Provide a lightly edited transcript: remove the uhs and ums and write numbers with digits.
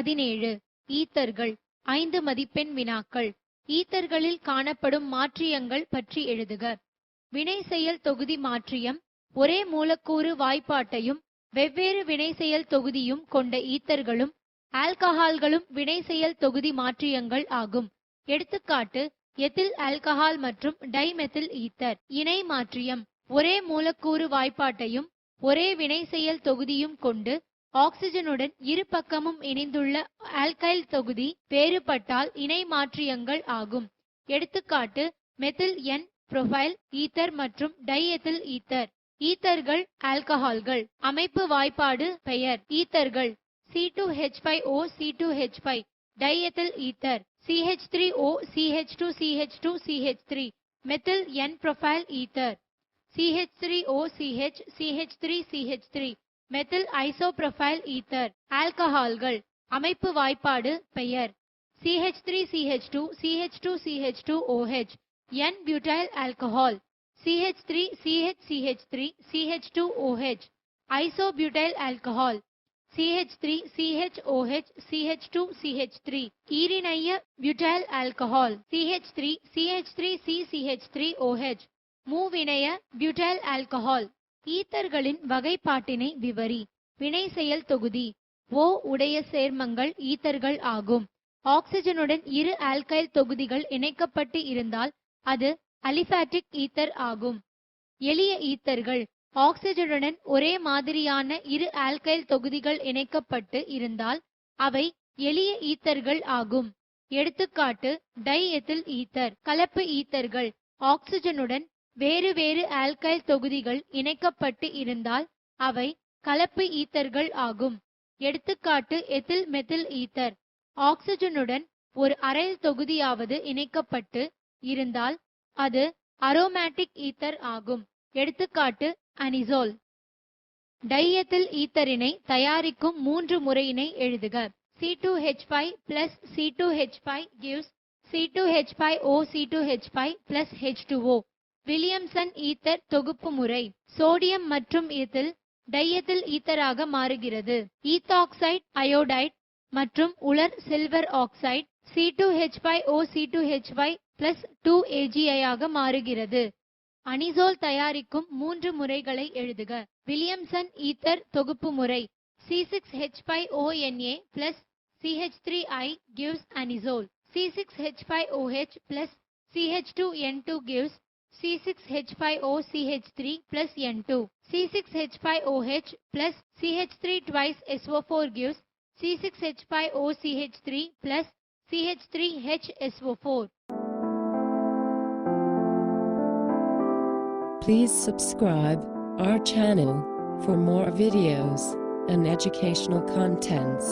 17. ஈத்தர்கள் 5 மதிப்பெண் வினாக்கள். ஈத்தர்களில் காணப்படும் மாற்றியங்கள் பற்றி எழுதுக. வினை செயல் தொகுதி மாற்றியம் ஒரே மூலக்கூறு வாய்ப்பாட்டையும் வெவ்வேறு வினை செயல் தொகுதியும் கொண்ட ஈத்தர்களும் ஆல்கஹால்களும் வினை செயல் தொகுதி மாற்றியங்கள் ஆகும். எடுத்துக்காட்டு எத்தில் ஆல்கஹால் மற்றும் டைமெத்தில் ஈத்தர். இணை மாற்றியம் ஒரே மூலக்கூறு வாய்ப்பாட்டையும் ஒரே வினை செயல் தொகுதியும் கொண்டு ஆக்சிஜனுடன் இரு பக்கமும் இணைந்துள்ள ஆல்கைல் தொகுதி வேறுபட்டால் இணை மாற்றியங்கள் ஆகும். எடுத்துக்காட்டு மெத்தில் என் புரோபைல் ஈத்தர் மற்றும் டைஎத்தில் ஈத்தர். ஈத்தர்கள் ஆல்கஹால்கள். அமைப்பு வாய்ப்பாடு பெயர் ஈத்தர்கள் C2H5O C2H5 diethyl ether CH3O CH2 CH2 CH3 methyl N propyl ether CH3O CH CH3 CH3 methyl isopropyl ether. ஆல்கஹால்கள். அமைப்பு வாய்ப்பாடு பெயர் CH3CH2 CH2CH2OH N butyl alcohol CH3 CH CH3 isobutyl alcohol CH3 CHOH CH2 CH3 ஈரிணைய butyl alcohol CH3 CH3CCH3OH மூவிணைய butyl alcohol. ஈத்தர்களின் வகைப்பாட்டினை விவரி. வினை செயல் தொகுதி O உடைய சேர்மங்கள் ஈத்தர்கள் ஆகும். ஆக்சிஜனுடன் இரு ஆல்கைல் தொகுதிகள் இணைக்கப்பட்டு இருந்தால் அது அலிபாட்டிக் ஈத்தர் ஆகும். எளிய ஈத்தர்கள் ஆக்சிஜனுடன் ஒரே மாதிரியான இரு ஆல்கைல் தொகுதிகள் இணைக்கப்பட்டு இருந்தால் அவை எளிய ஈத்தர்கள் ஆகும். எடுத்துக்காட்டு டைஎத்தில் ஈத்தர். கலப்பு ஈத்தர்கள் ஆக்சிஜனுடன் வேறு வேறு ஆல்கைல் தொகுதிகள் இணைக்கப்பட்டு இருந்தால் அவை கலப்பு ஈத்தர்கள் ஆகும். எடுத்துக்காட்டு எத்தில் மெத்தில் ஈத்தர். ஆக்சிஜனுடன் ஒரு அரைல் தொகுதியாவது இணைக்கப்பட்டு இருந்தால் அது அரோமேட்டிக் ஈத்தர் ஆகும். எடுத்துக்காட்டு அனிசோல். டைஎத்தில் ஈத்தரினை தயாரிக்கும் 3 முறையினை எழுதுக. C2H5 plus C2H5 gives C2H5O C2H5 plus H2O. Williamson ether தொகுப்பு முறை. சோடியம் மற்றும் எத்தில் டைஎத்தில் ஈத்தராக மாறுகிறது. ஈத்தாக்சைடு அயோடைடு மற்றும் உலர் silver oxide C2H5O C2H5 plus 2Agi ஆக மாறுகிறது. அனிசோல் தயாரிக்கும் 3 முறைகளை எழுதுக. வில்லியம்சன் ஈத்தர் தொகுப்பு முறை C6H5ONa plus CH3I gives anisole. C6H5OH plus CH2N2 gives C6H5OCH3 plus N2. C6H5OH plus CH3 twice SO4 gives C6H5OCH3 plus CH3HSO4. Please subscribe our channel for more videos and educational contents.